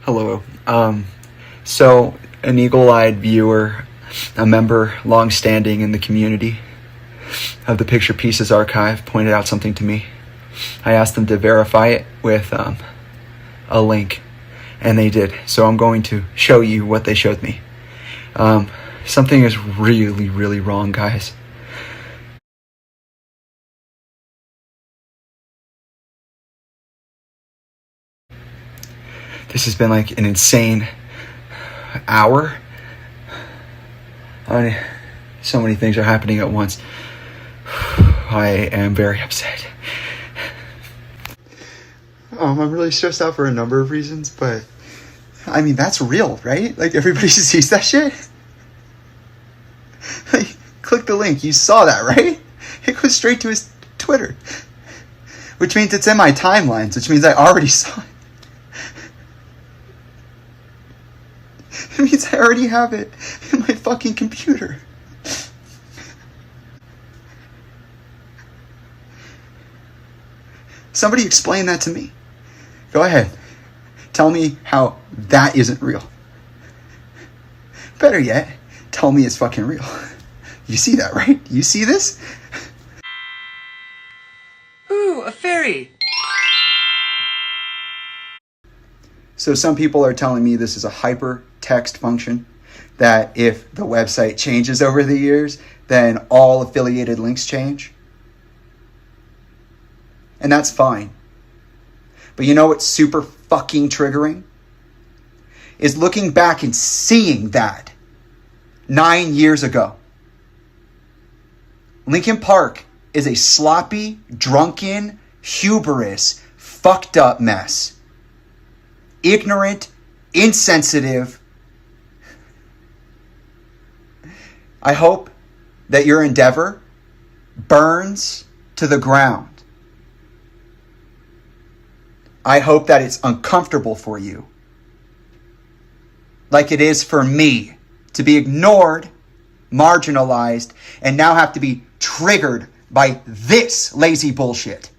Hello. So an eagle-eyed viewer, a member long-standing in the community of the Picture Pieces archive, pointed out something to me. I asked them to verify it with a link, and they did. So I'm going to show you what they showed me. Something is really, really wrong, guys. This has been like an insane hour. So many things are happening at once. I am very upset. I'm really stressed out for a number of reasons, but I mean, that's real, right? Like, everybody sees that shit. Like, click the link. You saw that, right? It goes straight to his Twitter, which means it's in my timelines, which means I already saw it. It means I already have it in my fucking computer. Somebody explain that to me. Go ahead. Tell me how that isn't real. Better yet, tell me it's fucking real. You see that, right? You see this? Ooh, a fairy. So some people are telling me this is a hypertext function, that if the website changes over the years, then all affiliated links change. And that's fine. But you know what's super fucking triggering? Is looking back and seeing that 9 years ago. Linkin Park is a sloppy, drunken, hubris, fucked up mess. Ignorant, insensitive. I hope that your endeavor burns to the ground. I hope that it's uncomfortable for you, like it is for me, to be ignored, marginalized, and now have to be triggered by this lazy bullshit.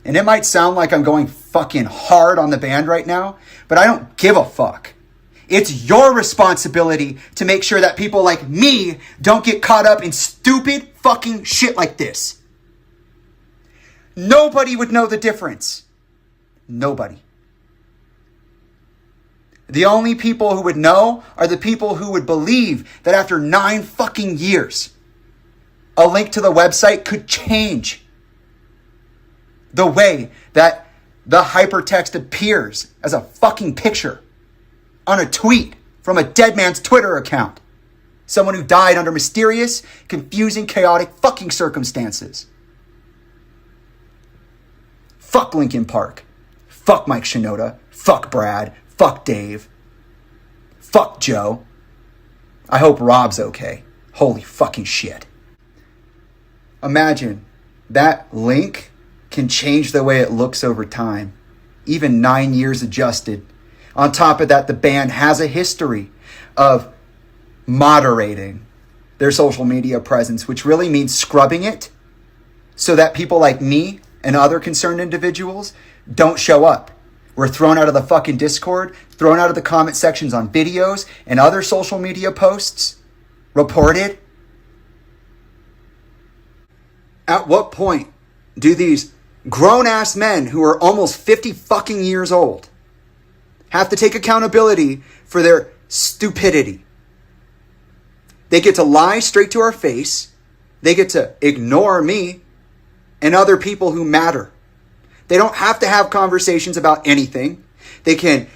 And it might sound like I'm going fucking hard on the band right now, but I don't give a fuck. It's your responsibility to make sure that people like me don't get caught up in stupid fucking shit like this. Nobody would know the difference. Nobody. The only people who would know are the people who would believe that after 9 fucking years, a link to the website could change the way that the hypertext appears as a fucking picture on a tweet from a dead man's Twitter account. Someone who died under mysterious, confusing, chaotic fucking circumstances. Fuck Linkin Park. Fuck Mike Shinoda. Fuck Brad. Fuck Dave. Fuck Joe. I hope Rob's okay. Holy fucking shit. Imagine that link can change the way it looks over time. Even 9 years adjusted. On top of that, the band has a history of moderating their social media presence, which really means scrubbing it so that people like me and other concerned individuals don't show up. We're thrown out of the fucking Discord, thrown out of the comment sections on videos and other social media posts, reported. At what point do these grown-ass men who are almost 50 fucking years old have to take accountability for their stupidity? They get to lie straight to our face. They get to ignore me and other people who matter. They don't have to have conversations about anything. They can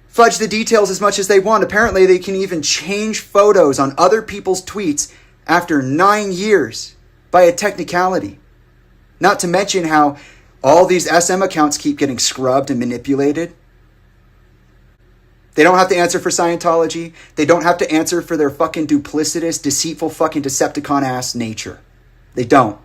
fudge the details as much as they want. Apparently, they can even change photos on other people's tweets after 9 years by a technicality. Not to mention how all these SM accounts keep getting scrubbed and manipulated. They don't have to answer for Scientology. They don't have to answer for their fucking duplicitous, deceitful, fucking Decepticon-ass nature. They don't.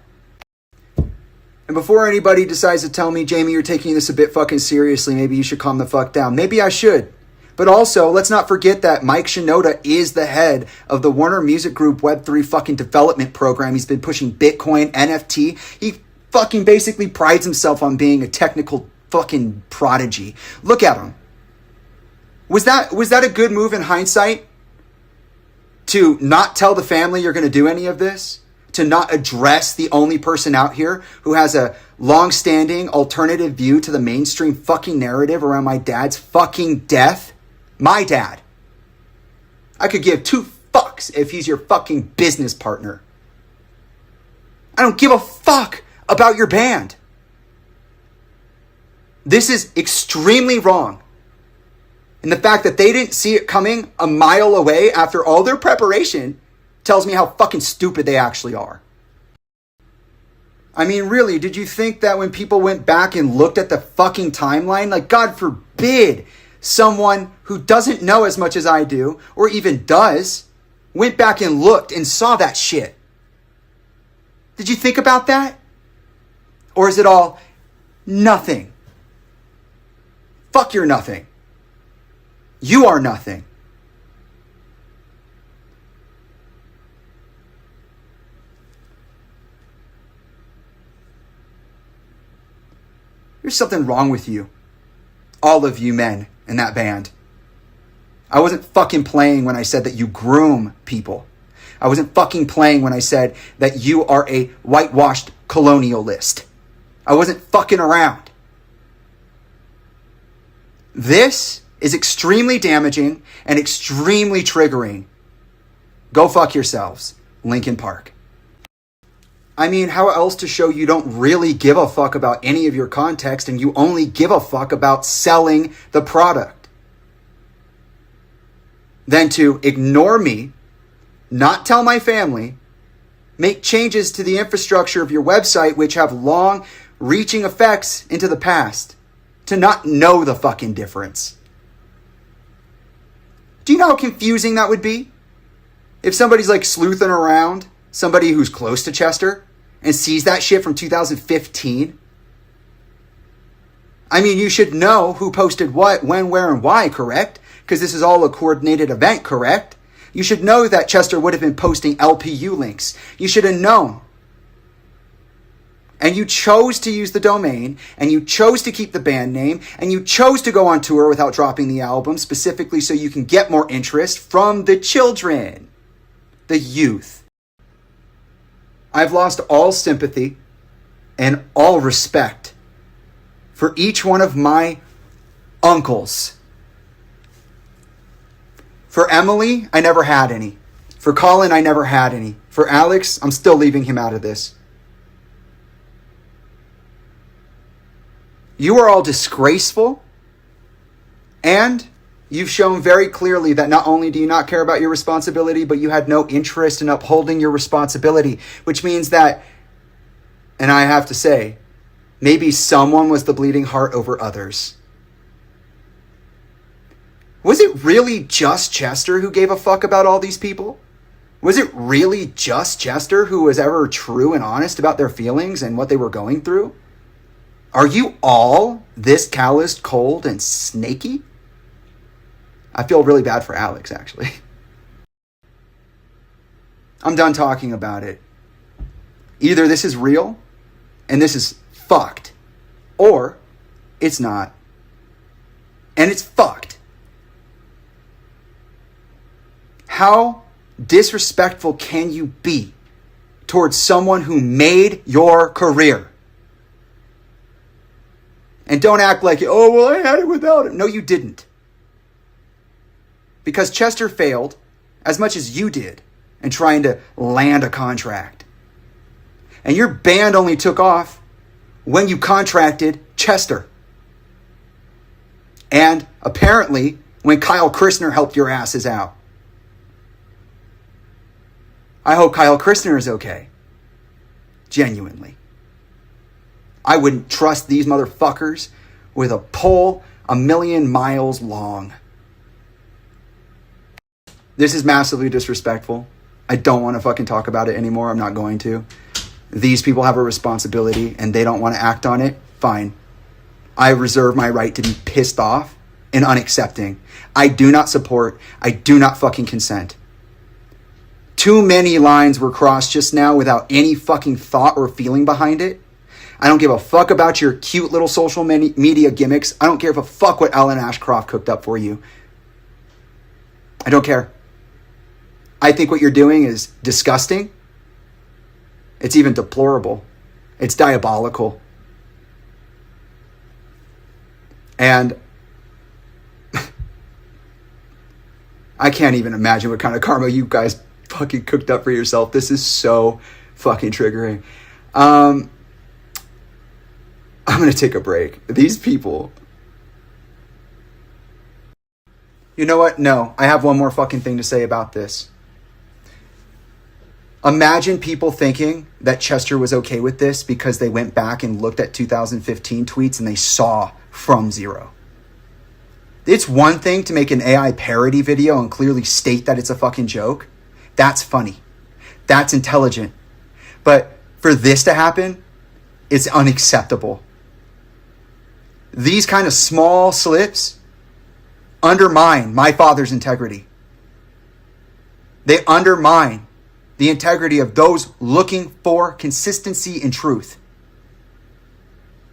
And before anybody decides to tell me, Jamie, you're taking this a bit fucking seriously, maybe you should calm the fuck down. Maybe I should. But also, let's not forget that Mike Shinoda is the head of the Warner Music Group Web3 fucking development program. He's been pushing Bitcoin, NFT. He fucking basically prides himself on being a technical fucking prodigy. Look at him. Was that a good move in hindsight? To not tell the family you're going to do any of this? To not address the only person out here who has a long-standing alternative view to the mainstream fucking narrative around my dad's fucking death? My dad. I could give two fucks if he's your fucking business partner. I don't give a fuck about your band. This is extremely wrong. And the fact that they didn't see it coming a mile away after all their preparation tells me how fucking stupid they actually are. I mean, really, did you think that when people went back and looked at the fucking timeline, like, God forbid someone who doesn't know as much as I do, or even does, went back and looked and saw that shit? Did you think about that? Or is it all nothing? Fuck your nothing. You are nothing. There's something wrong with you. All of you men in that band. I wasn't fucking playing when I said that you groom people. I wasn't fucking playing when I said that you are a whitewashed colonialist. I wasn't fucking around. This is extremely damaging and extremely triggering. Go fuck yourselves, Linkin Park. I mean, how else to show you don't really give a fuck about any of your context and you only give a fuck about selling the product? Than to ignore me, not tell my family, make changes to the infrastructure of your website which have long-reaching effects into the past, to not know the fucking difference. Do you know how confusing that would be? If somebody's like sleuthing around, somebody who's close to Chester, and sees that shit from 2015. I mean, you should know who posted what, when, where, and why, correct? Because this is all a coordinated event, correct? You should know that Chester would have been posting LPU links. You should have known. And you chose to use the domain, and you chose to keep the band name, and you chose to go on tour without dropping the album, specifically so you can get more interest from the children, the youth. I've lost all sympathy and all respect for each one of my uncles. For Emily, I never had any. For Colin, I never had any. For Alex, I'm still leaving him out of this. You are all disgraceful, and you've shown very clearly that not only do you not care about your responsibility, but you had no interest in upholding your responsibility, which means that, and I have to say, maybe someone was the bleeding heart over others. Was it really just Chester who gave a fuck about all these people? Was it really just Chester who was ever true and honest about their feelings and what they were going through? Are you all this calloused, cold, and snaky? I feel really bad for Alex, actually. I'm done talking about it. Either this is real, and this is fucked, or it's not, and it's fucked. How disrespectful can you be towards someone who made your career? And don't act like, oh, well, I had it without him. No, you didn't. Because Chester failed as much as you did in trying to land a contract. And your band only took off when you contracted Chester. And apparently when Kyle Christner helped your asses out. I hope Kyle Christner is okay. Genuinely. I wouldn't trust these motherfuckers with a pole 1,000,000 miles long. This is massively disrespectful. I don't want to fucking talk about it anymore. I'm not going to. These people have a responsibility and they don't want to act on it. Fine. I reserve my right to be pissed off and unaccepting. I do not support. I do not fucking consent. Too many lines were crossed just now without any fucking thought or feeling behind it. I don't give a fuck about your cute little social media gimmicks. I don't care if a fuck what Alan Ashcroft cooked up for you. I don't care. I think what you're doing is disgusting. It's even deplorable. It's diabolical. And I can't even imagine what kind of karma you guys fucking cooked up for yourself. This is so fucking triggering. I'm going to take a break. These people. You know what? No, I have one more fucking thing to say about this. Imagine people thinking that Chester was okay with this because they went back and looked at 2015 tweets and they saw From Zero. It's one thing to make an AI parody video and clearly state that it's a fucking joke. That's funny. That's intelligent. But for this to happen, it's unacceptable. These kind of small slips undermine my father's integrity. They undermine the integrity of those looking for consistency and truth.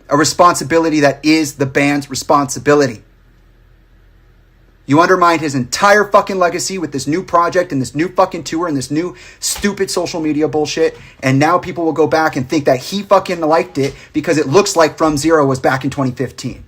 A responsibility that is the band's responsibility. You undermined his entire fucking legacy with this new project and this new fucking tour and this new stupid social media bullshit. And now people will go back and think that he fucking liked it because it looks like From Zero was back in 2015.